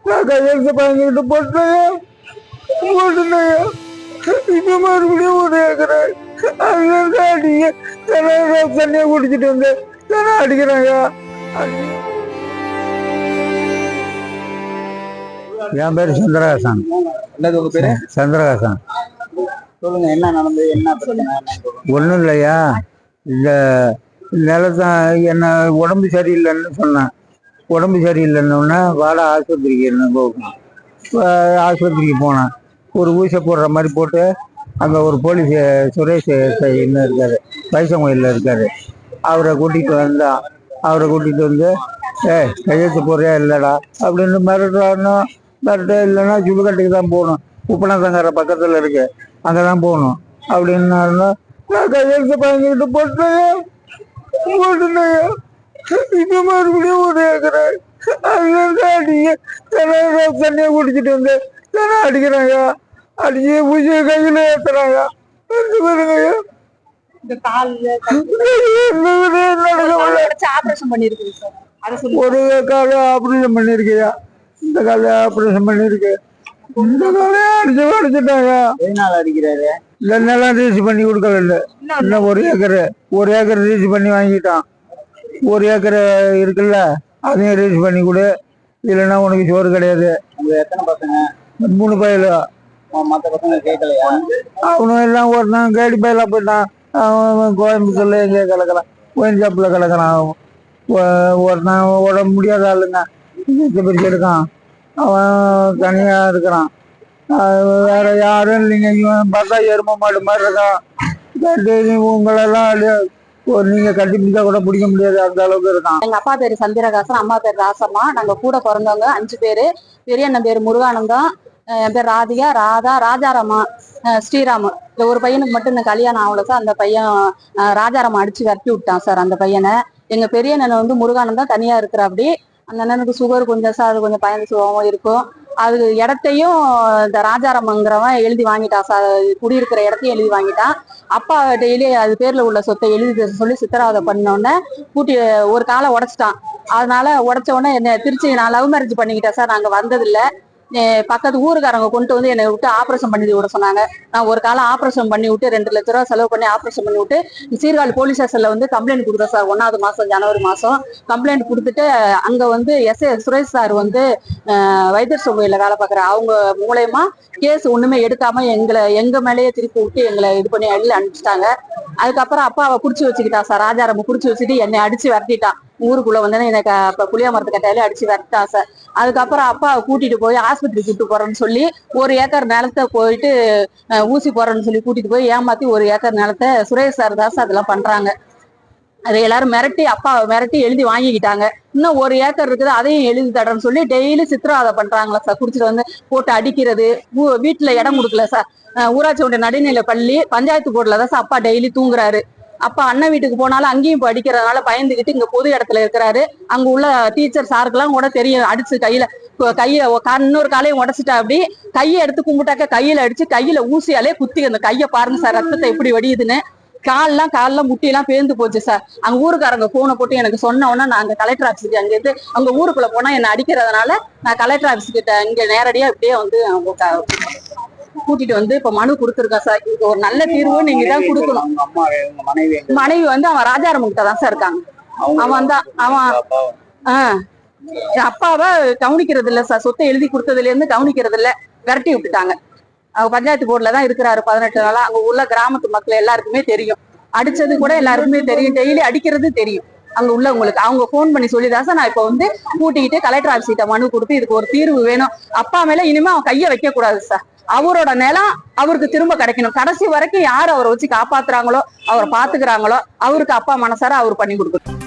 நான் கையெழுத்து வாங்கிட்டு போட்டேன். இப்ப மறுபடியும் ஒரு ஏக்கரை அதுல அடிங்க தண்ணியை குடிச்சிட்டு வந்து தானே அடிக்கிறாங்க. என் பேரு சந்திரகாசன். உங்க பேரு சந்திரகாசன். சொல்லுங்க, என்ன நடந்தது, என்ன பிரச்சனை? ஒன்றும் இல்லையா, இந்த நிலத்தான் என்ன உடம்பு சரியில்லைன்னு சொன்னேன். உடம்பு சரியில்லைன்னொன்னே வாடா ஆஸ்பத்திரிக்கு என்ன போகணும். ஆஸ்பத்திரிக்கு போனேன். ஒரு ஊசி போடுற மாதிரி போட்டு அங்கே ஒரு போலீஸ் சுரேஷ் இன்னும் இருக்கார், வைசங்கோயிலில் இருக்கார். அவரை கூட்டிகிட்டு வந்தான். அவரை கூட்டிகிட்டு வந்து கையெழுத்து போடுறியா இல்லைடா அப்படின்னு மிரட்டுறான்னு. மிரட்ட இல்லைன்னா சுடுகாட்டுக்கு தான் போகணும், உப்பனாத்தங்கரை பக்கத்தில் இருக்கு, அங்கே தான் போகணும் அப்படின்னாருன்னா நான் கையெழுத்து வாங்கிட்டு போட்டேன். இப்ப மறுபடியும் ஒரு ஏக்கரை அதுல அடிங்க தண்ணியை குடிச்சிட்டு வந்து தானே அடிக்கிறாங்க. அடிச்சு பூஜை கையில ஏத்துறாங்க. ஒரு கால ஆபரேஷன் பண்ணிருக்கியா, இந்த கால ஆபரேஷன் பண்ணிருக்கு. இந்த காலையே அடிச்சுட்டாங்க. அடிக்கிறாரு இல்லைன்னாலாம் ரீச் பண்ணி கொடுக்கல. இல்லை இன்னும் ஒரு ஏக்கர் ரீச் பண்ணி வாங்கிட்டான். ஒரு ஏக்கர் இருக்குல்ல, அதையும் ரீச் பண்ணி கொடு, இல்லைன்னா உனக்கு சோறு கிடையாது. எத்தனை பசங்க? 3 பையல. மற்ற பசங்க கேட்கலையா? அவனும் எல்லாம் ஒருத்தான் கேடி பயிலா போயிட்டான். அவன் கோயம்புத்தூர்ல எங்கேயோ கிடக்கிறான், ஒயின் ஷாப்பில் கிடக்கிறான். ஒருத்தான் உடம்பு முடியாத ஆளுங்க பிரிச்சு இருக்கான், அவன் தனியா இருக்கிறான். வேற யாரும் இல்லைங்க. இவன் பார்த்தா எரும மாடு மாதிரி இருக்கான். உங்களெல்லாம் நீங்க கட்டி பிடிச்சா கூட பிடிக்க முடியாது, அந்த அளவுக்கு இருக்கான். எங்க அப்பா பேரு சந்திரகாசன், அம்மா பேர் ராசம்மா. நாங்க கூட பிறந்தவங்க 5 பேரு. பெரிய அண்ணன் பேர் முருகானந்தம், என் பேர் ராதிகா, ராதா, ராஜாராமா, ஸ்ரீராமு. இந்த ஒரு பையனுக்கு மட்டும் இந்த கல்யாணம் ஆகல சார். அந்த பையன் ராஜாராமா அடிச்சு விரட்டி விட்டான் சார் அந்த பையனை. எங்க பெரிய அண்ணன் வந்து முருகானந்தம் தனியா இருக்கிற. அப்படி அந்த அண்ணனுக்கு சுகர் கொஞ்சம் சார், அது கொஞ்சம் பயந்து சுகமும் இருக்கும். அது இடத்தையும் இந்த ராஜாராமங்கிறவன் எழுதி வாங்கிட்டான் சார், குடியிருக்கிற இடத்தையும் எழுதி வாங்கிட்டான். அப்பா டெய்லி அது பேர்ல உள்ள சொத்தை எழுதி சொல்லி சித்திரவதை பண்ணோடனே கூட்டி ஒரு காலை உடைச்சிட்டான். அதனால உடைச்ச உடனே என்ன திருச்சி நான் லவ் மேரேஜ் பண்ணிக்கிட்டேன் சார். நாங்க வந்ததில்லை. பக்கத்து ஊருக்காரங்க கொண்டு வந்து என்னை விட்டு ஆப்ரேஷன் பண்ணி விட சொன்னாங்க. நான் ஒரு காலம் ஆப்ரேஷன் பண்ணி விட்டு 2 லட்ச ரூபா செலவு பண்ணி ஆப்ரேஷன் பண்ணி விட்டு சீர்காழி போலீஸ் ஸ்டேஷன்ல வந்து கம்ப்ளைண்ட் கொடுத்தேன் சார். 1வது மாசம் ஜனவரி மாசம் கம்ப்ளைண்ட் கொடுத்துட்டு அங்க வந்து எஸ்ஏ சுரேஷ் சார் வந்து வைத்தியர் சோமையில வேலை பார்க்குறேன். அவங்க மூலயமா கேஸ் ஒண்ணுமே எடுக்காம எங்க மேலேயே திருப்பி விட்டு எங்களை இது பண்ணி அனுப்பிச்சிட்டாங்க. அதுக்கப்புறம் அப்பாவை புடிச்சு வச்சுக்கிட்டா சார். ராஜாராம புடிச்சு வச்சுட்டு என்னை அடிச்சு விரட்டிட்டான். ஊருக்குள்ள வந்து எனக்கு புளிய மரத்து கட்டையில அடிச்சு விரட்டா சார். அதுக்கப்புறம் அப்பாவை கூட்டிட்டு போய் ஆஸ்பத்திரி கூட்டு போறேன்னு சொல்லி 1 ஏக்கர் நிலத்தை போயிட்டு ஊசி போறேன்னு சொல்லி கூட்டிட்டு போய் ஏமாத்தி 1 ஏக்கர் நிலத்தை சுரேஷ் சார் தான் சார் அதெல்லாம் பண்றாங்க. அதை எல்லாரும் மிரட்டி அப்பாவை மிரட்டி எழுதி வாங்கிக்கிட்டாங்க. இன்னும் 1 ஏக்கர் இருக்குது, அதையும் எழுதி தரேன்னு சொல்லி டெய்லி சித்திரவதை பண்றாங்களா சார். குடிச்சிட்டு வந்து போட்டு அடிக்கிறது, வீட்டுல இடம் கொடுக்கல சார். ஊராட்சி ஒன்றிய நடுநிலை பள்ளி பஞ்சாயத்து போர்டுல தான் சார் அப்பா டெய்லி தூங்குறாரு. அப்பா அண்ணன் வீட்டுக்கு போனாலும் அங்கேயும் இப்போ அடிக்கிறதுனால பயந்துகிட்டு இங்க பொது இடத்துல இருக்கிறாரு. அங்க உள்ள டீச்சர் சாருக்கெல்லாம் கூட தெரியும், அடிச்சு இன்னொரு காலையும் உடைச்சிட்டா. அப்படி கையை எடுத்து கும்பிட்டாக்க கையில அடிச்சு கையில ஊசியாலே குத்தி அந்த கையை பாருங்க சார், ரத்தத்தை எப்படி வடியுதுன்னு. கால்லாம் முட்டியெல்லாம் பேர்ந்து போச்சு சார். அங்க ஊருக்காரங்க போனை போட்டு எனக்கு சொன்ன உடனே நான் அங்க கலெக்டர் ஆஃபீஸுக்கு அங்க இருந்து அங்க ஊருக்குள்ள போனா என்ன அடிக்கிறதுனால நான் கலெக்டர் ஆஃபீஸ் கிட்ட இங்க நேரடியா இப்படியே வந்து கூட்டிட்டு வந்து இப்ப மனு கொடுத்துருக்கேன் சார். இதுக்கு ஒரு நல்ல தீர்வு நீங்க தான் கொடுக்கணும். மனைவி வந்து அவன் ராஜாராமன் கிட்ட தான் சார் இருக்காங்க. அவன் தான் அப்பாவை கவனிக்கிறது இல்ல சார். சொத்தை எழுதி கொடுத்ததுல இருந்து கவனிக்கிறது இல்ல, விரட்டி விட்டுட்டாங்க. அவங்க பஞ்சாயத்து போர்டுல தான் இருக்கிறாரு 18 நாளா. அங்க உள்ள கிராமத்து மக்கள் எல்லாருக்குமே தெரியும், அடிச்சது கூட எல்லாருக்குமே தெரியும், டெய்லி அடிக்கிறது தெரியும் அங்க உள்ளவங்களுக்கு. அவங்க போன் பண்ணி சொல்லிதான் சார் நான் இப்ப வந்து கூட்டிக்கிட்டு கலெக்டர் ஆஃபீஸ் கிட்ட மனு கொடுத்து இதுக்கு ஒரு தீர்வு வேணும். அப்பா மேல இனிமே அவன் கையை வைக்க கூடாது சார். அவரோட நிலம் அவருக்கு திரும்ப கிடைக்கணும். கடைசி வரைக்கும் யார் அவரை வச்சு காப்பாத்துறாங்களோ, அவரை பாத்துக்கிறாங்களோ, அவருக்கு அப்பா மனசார அவர் பண்ணி கொடுக்கணும்.